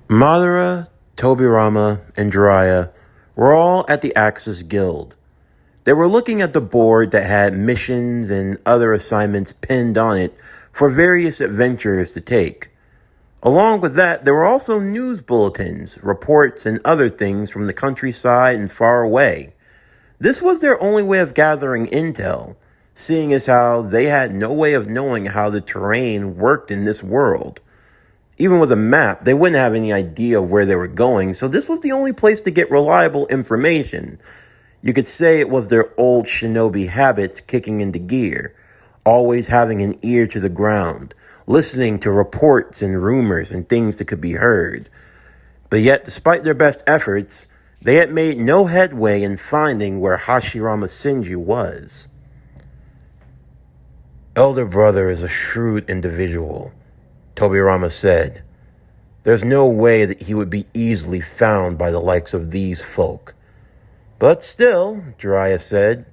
Madara, Tobirama, and Jiraiya were all at the Axis Guild. They were looking at the board that had missions and other assignments pinned on it for various adventures to take. Along with that, there were also news bulletins, reports, and other things from the countryside and far away. This was their only way of gathering intel, seeing as how they had no way of knowing how the terrain worked in this world. Even with a map, they wouldn't have any idea of where they were going, so this was the only place to get reliable information. You could say it was their old shinobi habits kicking into gear, always having an ear to the ground, listening to reports and rumors and things that could be heard. But yet, despite their best efforts, they had made no headway in finding where Hashirama Senju was. Elder brother is a shrewd individual, Tobirama said. There's no way that he would be easily found by the likes of these folk. But still, Jiraiya said,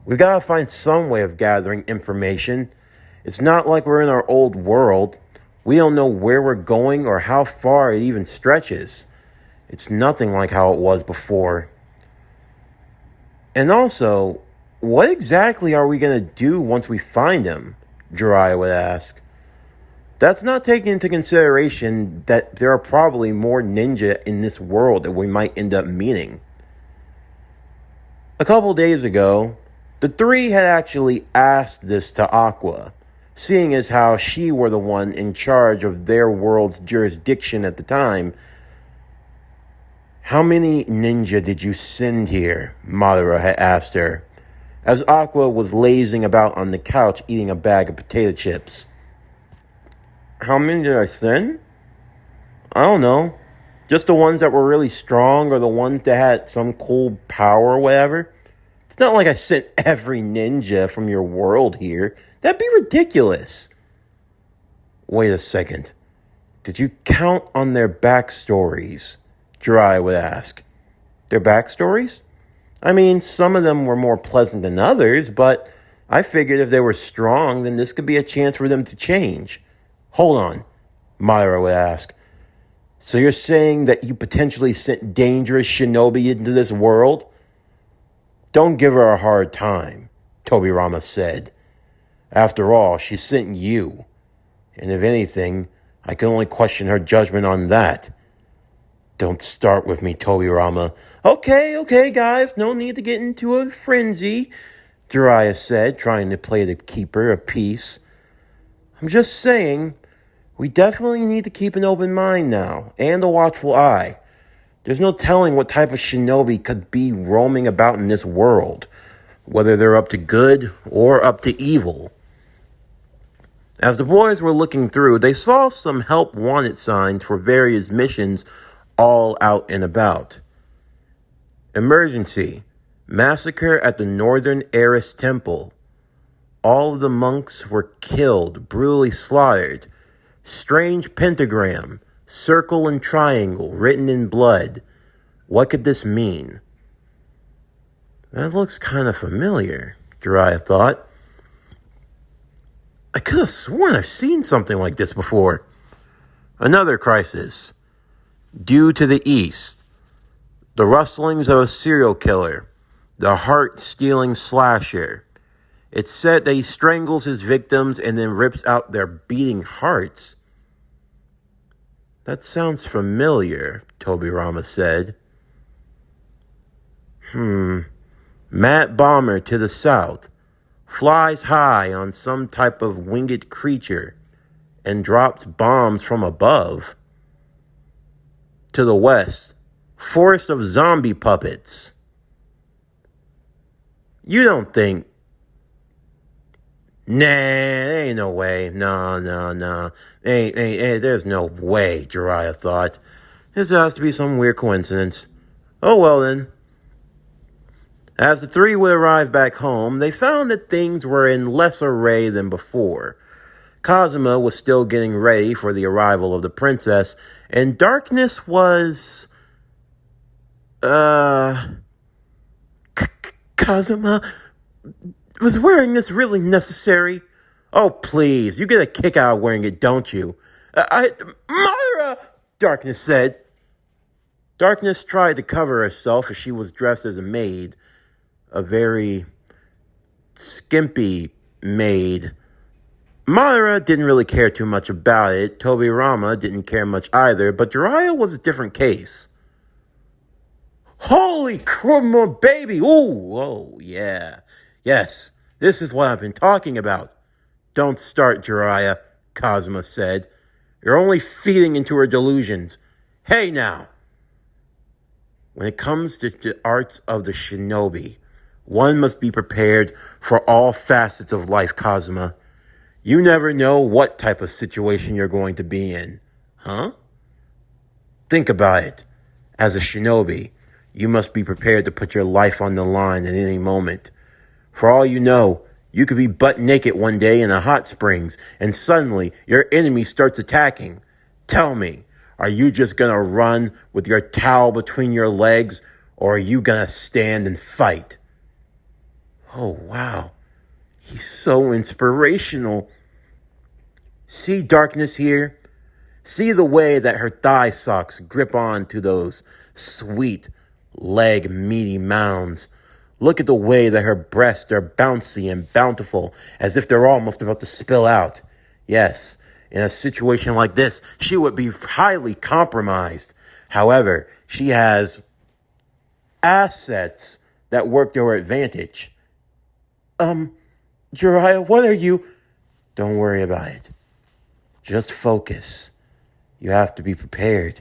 we gotta find some way of gathering information. It's not like we're in our old world. We don't know where we're going or how far it even stretches. It's nothing like how it was before. And also, what exactly are we gonna do once we find him? Jiraiya would ask. That's not taking into consideration that there are probably more ninja in this world that we might end up meeting. A couple days ago, the three had actually asked this to Aqua, seeing as how she were the one in charge of their world's jurisdiction at the time. How many ninja did you send here? Madara had asked her, as Aqua was lazing about on the couch eating a bag of potato chips. How many did I send? I don't know. Just the ones that were really strong or the ones that had some cool power or whatever. It's not like I sent every ninja from your world here. That'd be ridiculous. Wait a second. Did you count on their backstories? Jiraiya would ask. Their backstories? I mean, some of them were more pleasant than others, but I figured if they were strong, then this could be a chance for them to change. Hold on, Madara would ask. So you're saying that you potentially sent dangerous shinobi into this world? Don't give her a hard time, Tobirama said. After all, she sent you. And if anything, I can only question her judgment on that. Don't start with me, Tobirama. Okay, guys, no need to get into a frenzy, Jiraiya said, trying to play the keeper of peace. I'm just saying, we definitely need to keep an open mind now, and a watchful eye. There's no telling what type of shinobi could be roaming about in this world, whether they're up to good or up to evil. As the boys were looking through, they saw some help wanted signs for various missions all out and about. Emergency. Massacre at the Northern Eris Temple. All of the monks were killed, brutally slaughtered. Strange pentagram, circle and triangle written in blood. What could this mean? That looks kind of familiar, Jiraiya thought. I could have sworn I've seen something like this before. Another crisis. Due to the east. The rustlings of a serial killer. The heart-stealing slasher. It's said that he strangles his victims and then rips out their beating hearts. That sounds familiar, Tobirama said. Mad bomber to the south. Flies high on some type of winged creature and drops bombs from above. To the west, forest of zombie puppets. You don't think... Nah, there ain't no way. No. There's no way, Jiraiya thought. This has to be some weird coincidence. Oh well then. As the three would arrive back home, they found that things were in less array than before. Kazuma was still getting ready for the arrival of the princess, and darkness was... Kazuma... Was wearing this really necessary? Oh, please. You get a kick out of wearing it, don't you? Madara! Darkness said. Darkness tried to cover herself as she was dressed as a maid, a very skimpy maid. Madara didn't really care too much about it. Tobirama didn't care much either, but Jiraiya was a different case. Holy crap, baby! Ooh, whoa, yeah. Yes, this is what I've been talking about. Don't start, Jiraiya, Kazuma said. You're only feeding into her delusions. Hey now! When it comes to the arts of the shinobi, one must be prepared for all facets of life, Kazuma. You never know what type of situation you're going to be in. Huh? Think about it. As a shinobi, you must be prepared to put your life on the line at any moment. For all you know, you could be butt naked one day in a hot springs, and suddenly your enemy starts attacking. Tell me, are you just gonna run with your towel between your legs, or are you gonna stand and fight? Oh, wow. He's so inspirational. See Darkness here? See the way that her thigh socks grip on to those sweet leg meaty mounds. Look at the way that her breasts are bouncy and bountiful, as if they're almost about to spill out. Yes, in a situation like this, she would be highly compromised. However, she has assets that work to her advantage. Jiraiya, what are you? Don't worry about it. Just focus. You have to be prepared.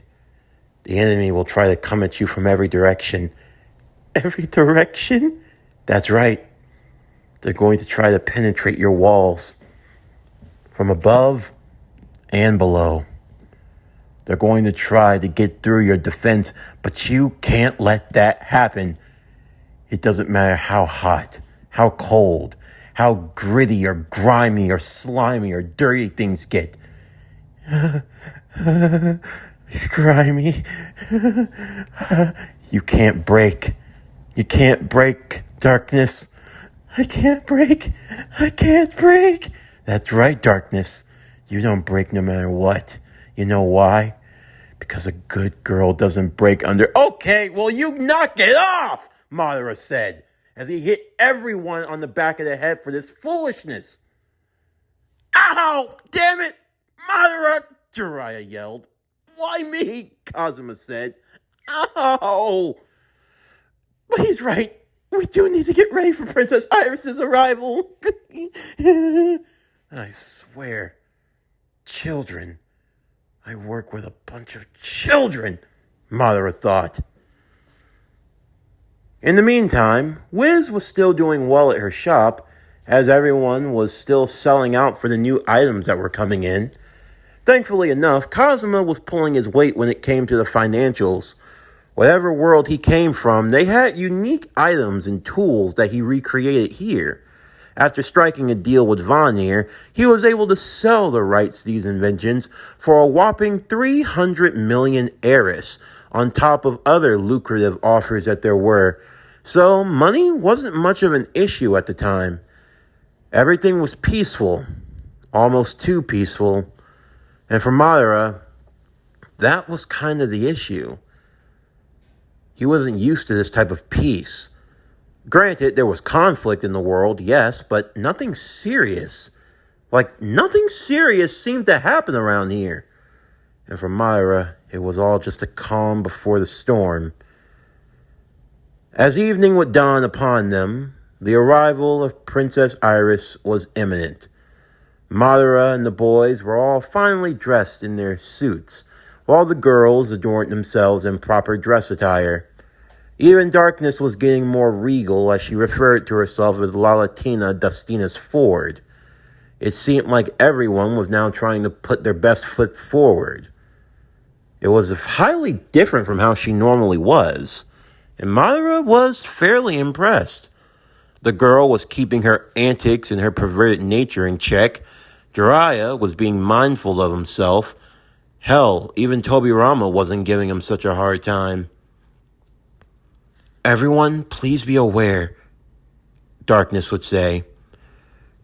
The enemy will try to come at you from every direction. Every direction? That's right. They're going to try to penetrate your walls from above and below. They're going to try to get through your defense, but you can't let that happen. It doesn't matter how hot, how cold, how gritty or grimy or slimy or dirty things get. Grimy. You can't break. You can't break, Darkness. I can't break. I can't break. That's right, Darkness. You don't break no matter what. You know why? Because a good girl doesn't break under... Okay, well, you knock it off, Madara said, as he hit everyone on the back of the head for this foolishness. Ow! Damn it! Madara! Jiraiya yelled. Why me? Kazuma said. Ow! But he's right. We do need to get ready for Princess Iris's arrival. I swear. Children. I work with a bunch of children, Madara thought. In the meantime, Wiz was still doing well at her shop, as everyone was still selling out for the new items that were coming in. Thankfully enough, Kazuma was pulling his weight when it came to the financials. Whatever world he came from, they had unique items and tools that he recreated here. After striking a deal with Vanir, he was able to sell the rights to these inventions for a whopping 300 million Eris, on top of other lucrative offers that there were. So money wasn't much of an issue at the time. Everything was peaceful, almost too peaceful. And for Madara, that was kind of the issue. He wasn't used to this type of peace. Granted, there was conflict in the world, yes, but nothing serious. Like, nothing serious seemed to happen around here. And for Madara, it was all just a calm before the storm. As evening would dawn upon them, the arrival of Princess Iris was imminent. Madara and the boys were all finally dressed in their suits, while the girls adorned themselves in proper dress attire. Even Darkness was getting more regal as she referred to herself as La Latina Dustina's Ford. It seemed like everyone was now trying to put their best foot forward. It was highly different from how she normally was, and Madara was fairly impressed. The girl was keeping her antics and her perverted nature in check. Jiraiya was being mindful of himself. Hell, even Tobirama wasn't giving him such a hard time. Everyone, please be aware, Darkness would say.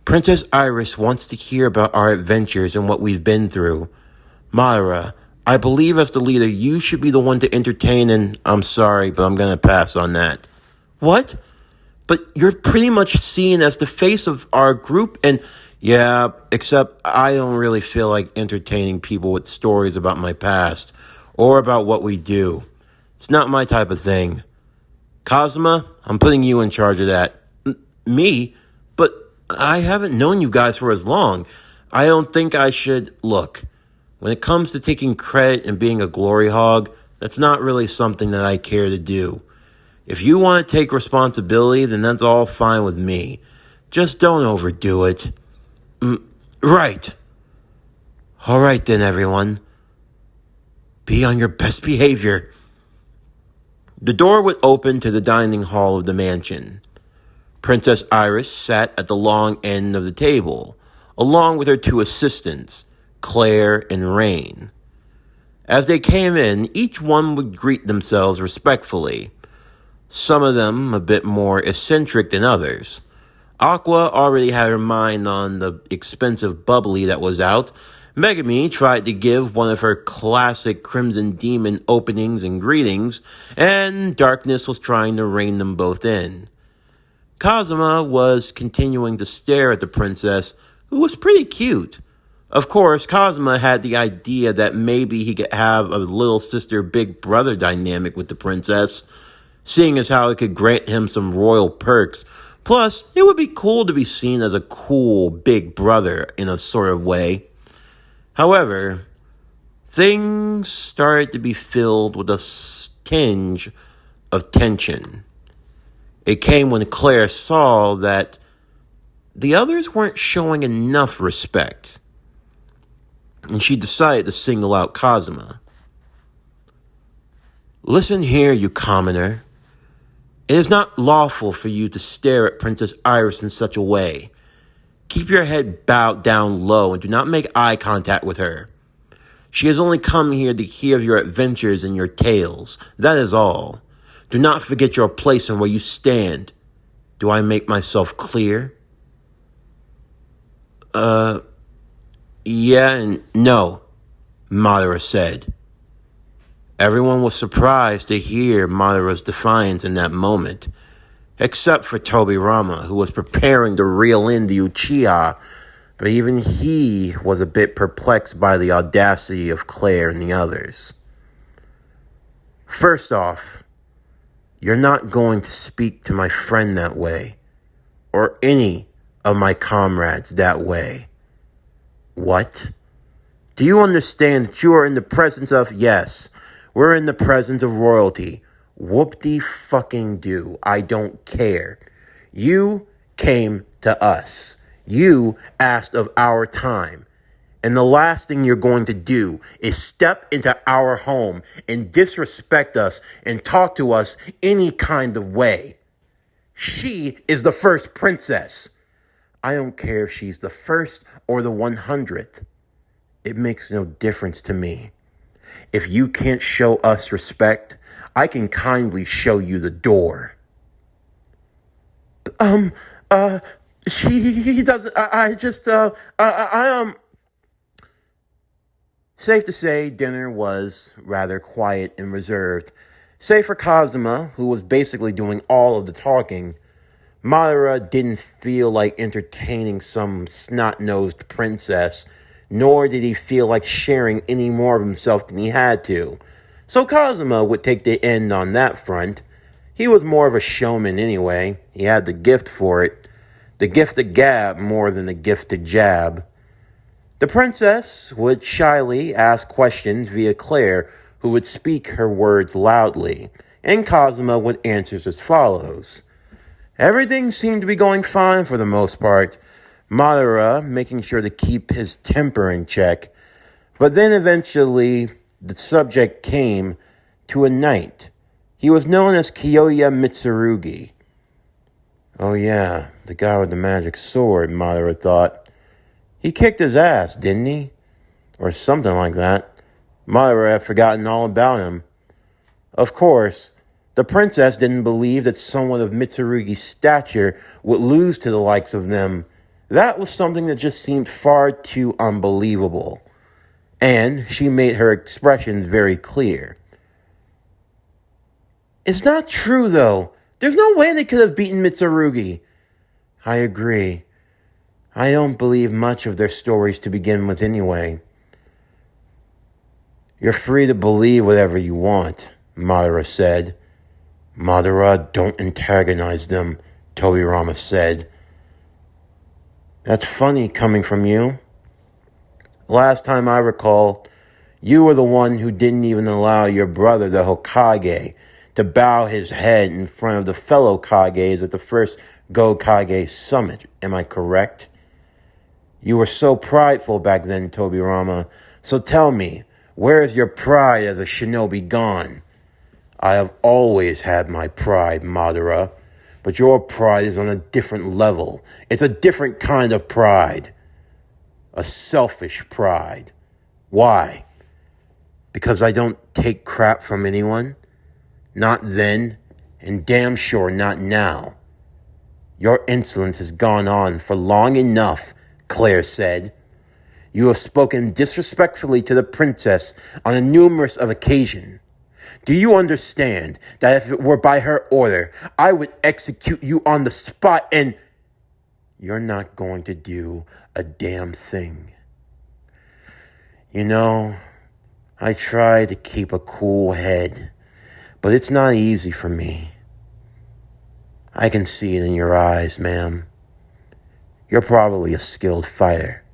Princess Iris wants to hear about our adventures and what we've been through. Madara, I believe as the leader, you should be the one to entertain, and I'm sorry, but I'm going to pass on that. What? But you're pretty much seen as the face of our group, and yeah, except I don't really feel like entertaining people with stories about my past or about what we do. It's not my type of thing. Kazuma, I'm putting you in charge of that. Me? But I haven't known you guys for as long. I don't think I should. Look, when it comes to taking credit and being a glory hog, that's not really something that I care to do. If you want to take responsibility, then that's all fine with me. Just don't overdo it. Right. All right then, everyone. Be on your best behavior. The door would open to the dining hall of the mansion. Princess Iris sat at the long end of the table, along with her two assistants, Claire and Rain. As they came in, each one would greet themselves respectfully. Some of them a bit more eccentric than others. Aqua already had her mind on the expensive bubbly that was out. Megami tried to give one of her classic Crimson Demon openings and greetings, and Darkness was trying to rein them both in. Kazuma was continuing to stare at the princess, who was pretty cute. Of course, Kazuma had the idea that maybe he could have a little sister big brother dynamic with the princess, seeing as how it could grant him some royal perks. Plus, it would be cool to be seen as a cool big brother in a sort of way. However, things started to be filled with a tinge of tension. It came when Claire saw that the others weren't showing enough respect, and she decided to single out Kazuma. Listen here, you commoner. It is not lawful for you to stare at Princess Iris in such a way. Keep your head bowed down low and do not make eye contact with her. She has only come here to hear of your adventures and your tales. That is all. Do not forget your place and where you stand. Do I make myself clear? Yeah and no, Madara said. Everyone was surprised to hear Madara's defiance in that moment, except for Tobirama, who was preparing to reel in the Uchiha, but even he was a bit perplexed by the audacity of Claire and the others. First off, you're not going to speak to my friend that way, or any of my comrades that way. What? Do you understand that you are in the presence of, yes, we're in the presence of royalty. Whoop-de-fucking-do. I don't care. You came to us. You asked of our time. And the last thing you're going to do is step into our home and disrespect us and talk to us any kind of way. She is the first princess. I don't care if she's the first or the 100th. It makes no difference to me. If you can't show us respect, I can kindly show you the door. He doesn't, Safe to say, dinner was rather quiet and reserved. Save for Kazuma, who was basically doing all of the talking. Madara didn't feel like entertaining some snot-nosed princess, nor did he feel like sharing any more of himself than he had to. So Kazuma would take the end on that front. He was more of a showman anyway. He had the gift for it. The gift to gab more than the gift to jab. The princess would shyly ask questions via Claire, who would speak her words loudly, and Kazuma would answer as follows. Everything seemed to be going fine for the most part, Madara making sure to keep his temper in check, but then eventually the subject came to a knight. He was known as Kyoya Mitsurugi. Oh yeah, the guy with the magic sword, Madara thought. He kicked his ass, didn't he? Or something like that. Madara had forgotten all about him. Of course, the princess didn't believe that someone of Mitsurugi's stature would lose to the likes of them. That was something that just seemed far too unbelievable. And she made her expressions very clear. It's not true, though. There's no way they could have beaten Mitsurugi. I agree. I don't believe much of their stories to begin with anyway. You're free to believe whatever you want, Madara said. Madara, don't antagonize them, Tobirama said. That's funny coming from you. Last time I recall, you were the one who didn't even allow your brother, the Hokage, to bow his head in front of the fellow Kages at the first Go-Kage summit. Am I correct? You were so prideful back then, Tobirama. So tell me, where is your pride as a shinobi gone? I have always had my pride, Madara. But your pride is on a different level. It's a different kind of pride. A selfish pride. Why? Because I don't take crap from anyone? Not then, and damn sure not now. Your insolence has gone on for long enough, Claire said. You have spoken disrespectfully to the princess on a numerous of occasions. Do you understand that if it were by her order, I would execute you on the spot and you're not going to do a damn thing? You know, I try to keep a cool head, but it's not easy for me. I can see it in your eyes, ma'am. You're probably a skilled fighter,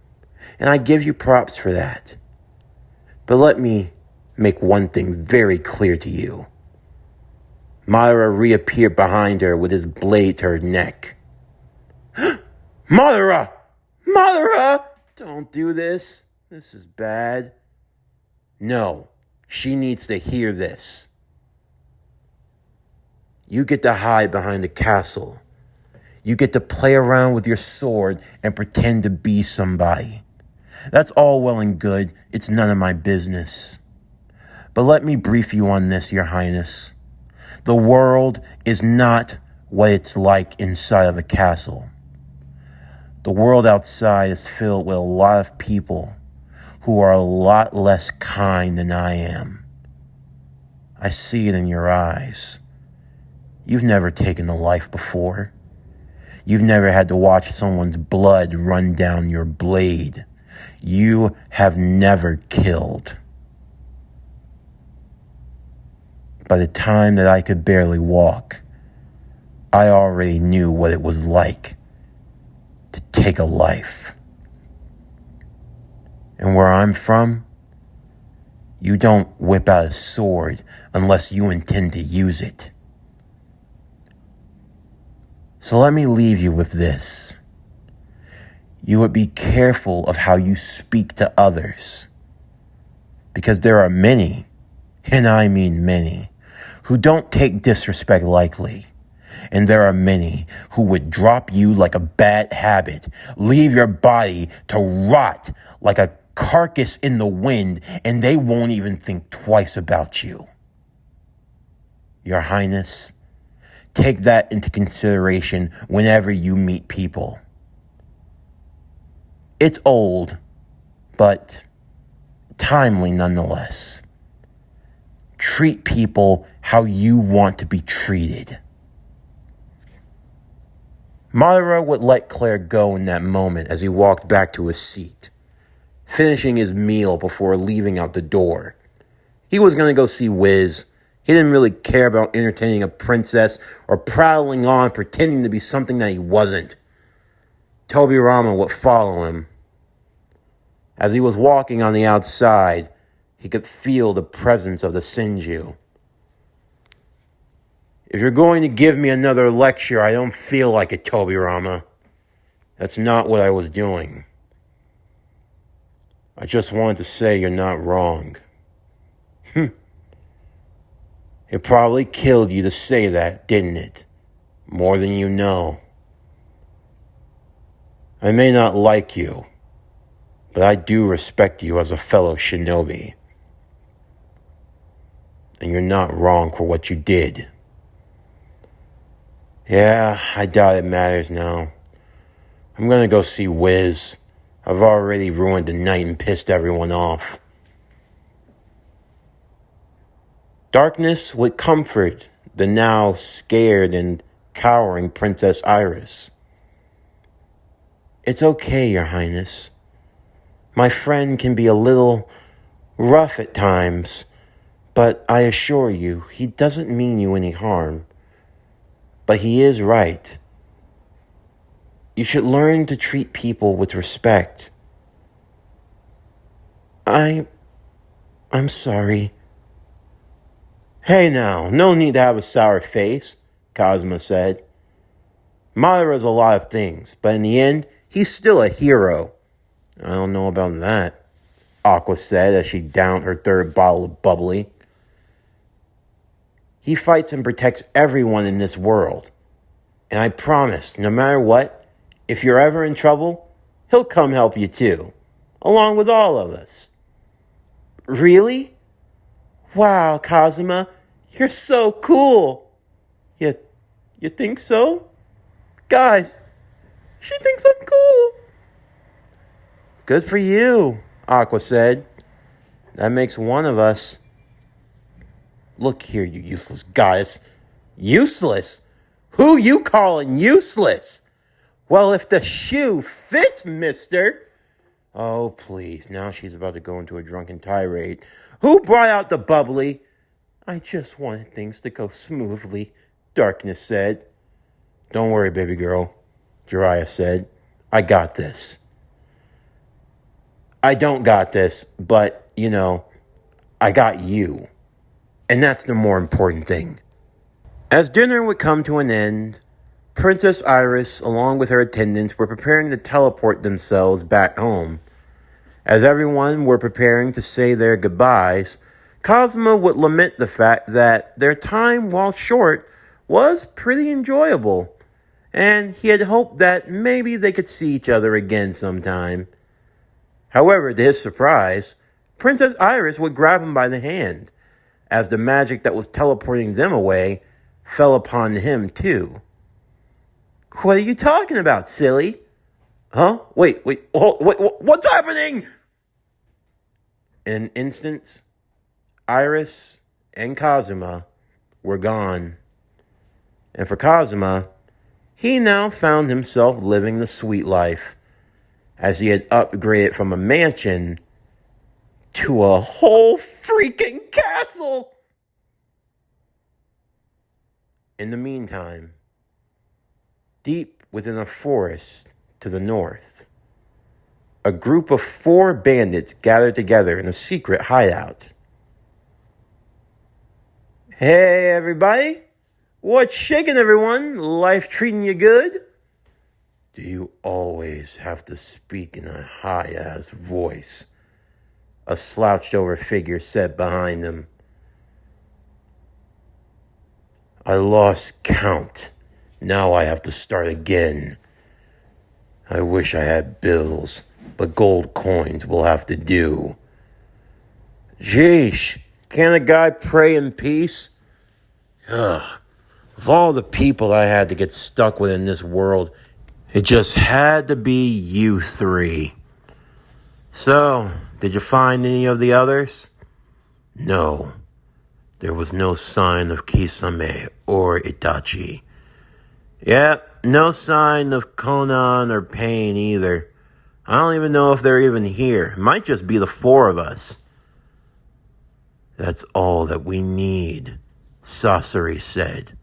and I give you props for that. But let me make one thing very clear to you. Madara reappeared behind her with his blade to her neck. Madara! Madara! Don't do this. This is bad. No, she needs to hear this. You get to hide behind the castle. You get to play around with your sword and pretend to be somebody. That's all well and good. It's none of my business. But let me brief you on this, Your Highness. The world is not what it's like inside of a castle. The world outside is filled with a lot of people who are a lot less kind than I am. I see it in your eyes. You've never taken a life before. You've never had to watch someone's blood run down your blade. You have never killed. By the time that I could barely walk, I already knew what it was like to take a life. And where I'm from, you don't whip out a sword unless you intend to use it. So let me leave you with this. You would be careful of how you speak to others, because there are many, and I mean many, who don't take disrespect lightly. And there are many who would drop you like a bad habit, leave your body to rot like a carcass in the wind, and they won't even think twice about you. Your Highness, take that into consideration whenever you meet people. It's old, but timely nonetheless. Treat people how you want to be treated. Madara would let Claire go in that moment as he walked back to his seat, finishing his meal before leaving out the door. He was going to go see Wiz. He didn't really care about entertaining a princess or prattling on pretending to be something that he wasn't. Tobirama would follow him. As he was walking on the outside, he could feel the presence of the Senju. If you're going to give me another lecture, I don't feel like it, Tobirama. That's not what I was doing. I just wanted to say you're not wrong. It probably killed you to say that, didn't it? More than you know. I may not like you, but I do respect you as a fellow shinobi. And you're not wrong for what you did. Yeah, I doubt it matters now. I'm gonna go see Wiz. I've already ruined the night and pissed everyone off. Darkness would comfort the now scared and cowering Princess Iris. It's okay, Your Highness. My friend can be a little rough at times, but I assure you, he doesn't mean you any harm. But he is right. You should learn to treat people with respect. I'm sorry. Hey now, no need to have a sour face, Kazuma said. Madara's a lot of things, but in the end, he's still a hero. I don't know about that, Aqua said as she downed her third bottle of bubbly. He fights and protects everyone in this world. And I promise, no matter what, if you're ever in trouble, he'll come help you too, along with all of us. Really? Wow, Kazuma, you're so cool. You think so? Guys, she thinks I'm cool. Good for you, Aqua said. That makes one of us. Look here, you useless goddess. Useless? Who you calling useless? Well, if the shoe fits, mister. Oh, please. Now she's about to go into a drunken tirade. Who brought out the bubbly? I just wanted things to go smoothly, Darkness said. Don't worry, baby girl, Jiraiya said. I got this. I don't got this, but, I got you. And that's the more important thing. As dinner would come to an end, Princess Iris, along with her attendants, were preparing to teleport themselves back home. As everyone were preparing to say their goodbyes, Kazuma would lament the fact that their time, while short, was pretty enjoyable, and he had hoped that maybe they could see each other again sometime. However, to his surprise, Princess Iris would grab him by the hand, as the magic that was teleporting them away fell upon him too. What are you talking about, silly? Huh? Wait, what's happening? In an instant, Iris and Kazuma were gone. And for Kazuma, he now found himself living the sweet life, as he had upgraded from a mansion to a whole freaking castle. In the meantime, deep within a forest to the north, a group of 4 bandits gathered together in a secret hideout. Hey, everybody. What's shaking, everyone? Life treating you good? Do you always have to speak in a high-ass voice? A slouched-over figure said behind them. I lost count. Now I have to start again. I wish I had bills, but gold coins will have to do. Jeesh, can't a guy pray in peace? Of all the people I had to get stuck with in this world, it just had to be you 3. So, did you find any of the others? No. There was no sign of Kisame or Itachi. Yep, no sign of Conan or Pain either. I don't even know if they're even here. It might just be the 4 of us. That's all that we need, Sasori said.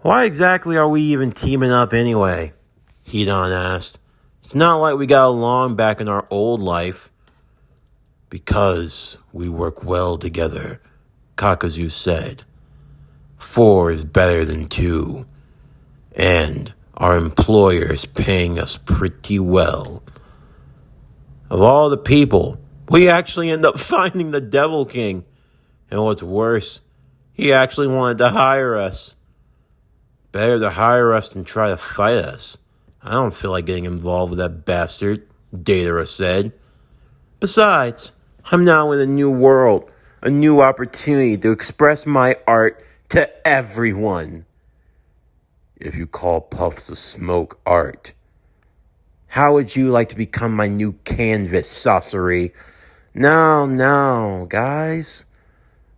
Why exactly are we even teaming up anyway? Hidan asked. It's not like we got along back in our old life. Because we work well together, Kakazu said. 4 is better than 2. And our employer is paying us pretty well. Of all the people, we actually end up finding the Devil King. And what's worse, he actually wanted to hire us. Better to hire us than try to fight us. I don't feel like getting involved with that bastard, Datara said. Besides, I'm now in a new world, a new opportunity to express my art to everyone. If you call puffs of smoke art, how would you like to become my new canvas, Sasori? No, guys.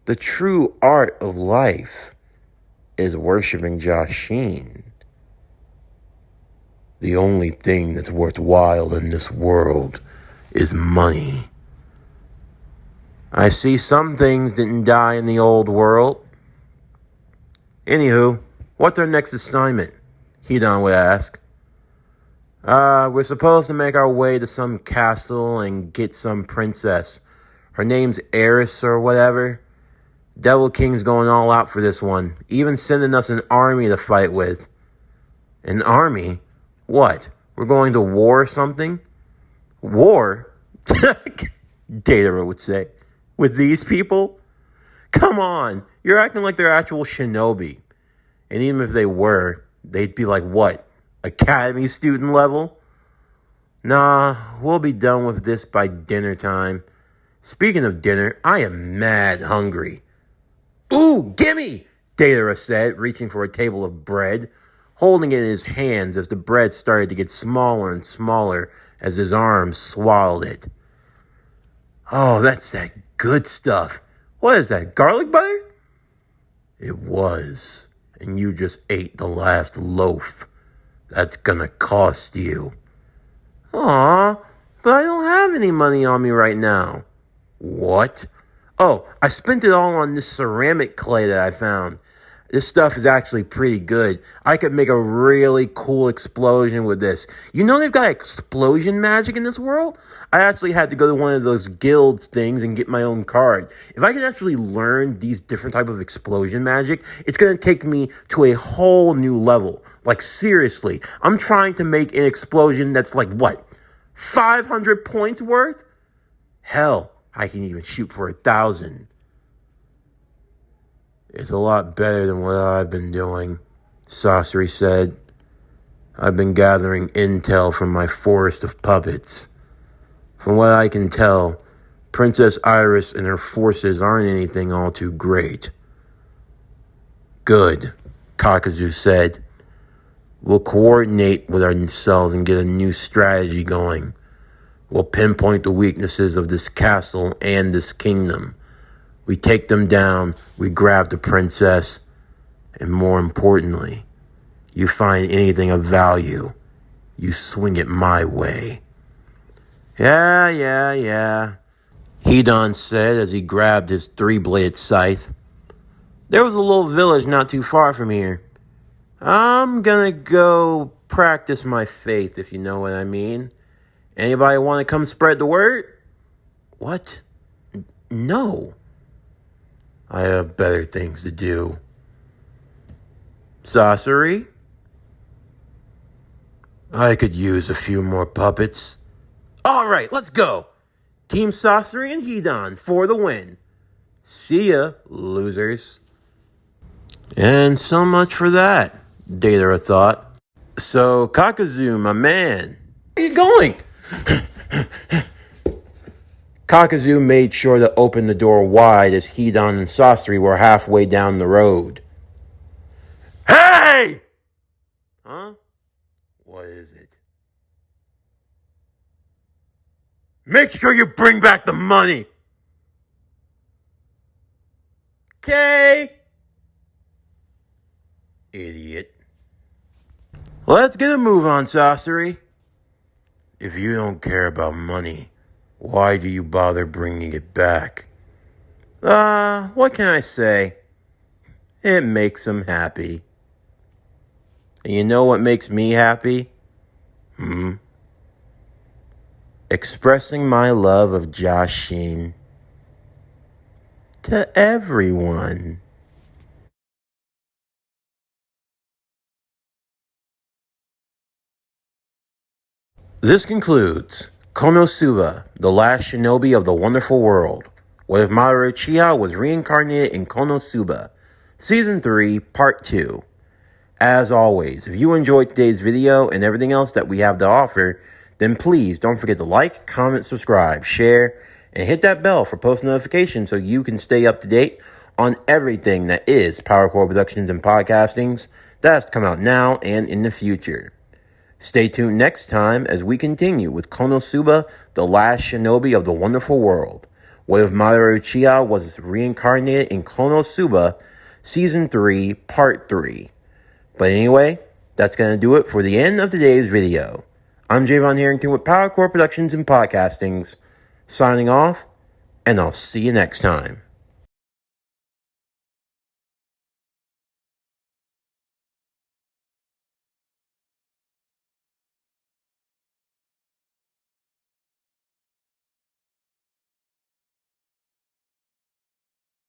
The true art of life is worshiping Jashin. The only thing that's worthwhile in this world is money. I see some things didn't die in the old world. Anywho, what's our next assignment? Hidan would ask. We're supposed to make our way to some castle and get some princess. Her name's Eris or whatever. Devil King's going all out for this one, even sending us an army to fight with. An army? What? We're going to war or something? War? Datara would say. With these people? Come on, you're acting like they're actual shinobi. And even if they were, they'd be like what? Academy student level? Nah, we'll be done with this by dinner time. Speaking of dinner, I am mad hungry. Ooh, gimme! Datara said, reaching for a table of bread, holding it in his hands as the bread started to get smaller and smaller as his arms swallowed it. Oh, that's that good stuff. What is that, garlic butter? It was, and you just ate the last loaf. That's gonna cost you. Aw, but I don't have any money on me right now. What? Oh, I spent it all on this ceramic clay that I found. This stuff is actually pretty good. I could make a really cool explosion with this. You know they've got explosion magic in this world? I actually had to go to one of those guilds things and get my own card. If I could actually learn these different type of explosion magic, it's going to take me to a whole new level. Like seriously, I'm trying to make an explosion that's like what? 500 points worth? Hell, I can even shoot for 1,000. It's a lot better than what I've been doing, Sasori said. I've been gathering intel from my forest of puppets. From what I can tell, Princess Iris and her forces aren't anything all too great. Good, Kakuzu said. We'll coordinate with ourselves and get a new strategy going. We'll pinpoint the weaknesses of this castle and this kingdom. We take them down, we grab the princess, and more importantly, you find anything of value, you swing it my way. Yeah, Hidan said as he grabbed his 3-bladed scythe. There was a little village not too far from here. I'm gonna go practice my faith, if you know what I mean. Anybody want to come spread the word? What? No. I have better things to do. Sasori? I could use a few more puppets. All right, let's go. Team Sasori and Hidan for the win. See ya, losers. And so much for that, Datara thought. So, Kakuzu, my man, where are you going? Kakuzu made sure to open the door wide as Hidan and Sasori were halfway down the road. Hey! Huh? What is it? Make sure you bring back the money! Okay? Idiot. Let's get a move on, Sasori. If you don't care about money, why do you bother bringing it back? What can I say? It makes him happy. And you know what makes me happy? Expressing my love of Jashin to everyone. This concludes Konosuba, the last shinobi of the wonderful world. What if Madara Uchiha was reincarnated in Konosuba? Season 3, Part 2. As always, if you enjoyed today's video and everything else that we have to offer, then please don't forget to like, comment, subscribe, share, and hit that bell for post notifications so you can stay up to date on everything that is Power Core Productions and Podcastings that has to come out now and in the future. Stay tuned next time as we continue with Konosuba, the last shinobi of the wonderful world. What if Madara Uchiha was reincarnated in Konosuba Season 3, Part 3? But anyway, that's going to do it for the end of today's video. I'm Javon Harrington with Power Core Productions and Podcastings, signing off, and I'll see you next time.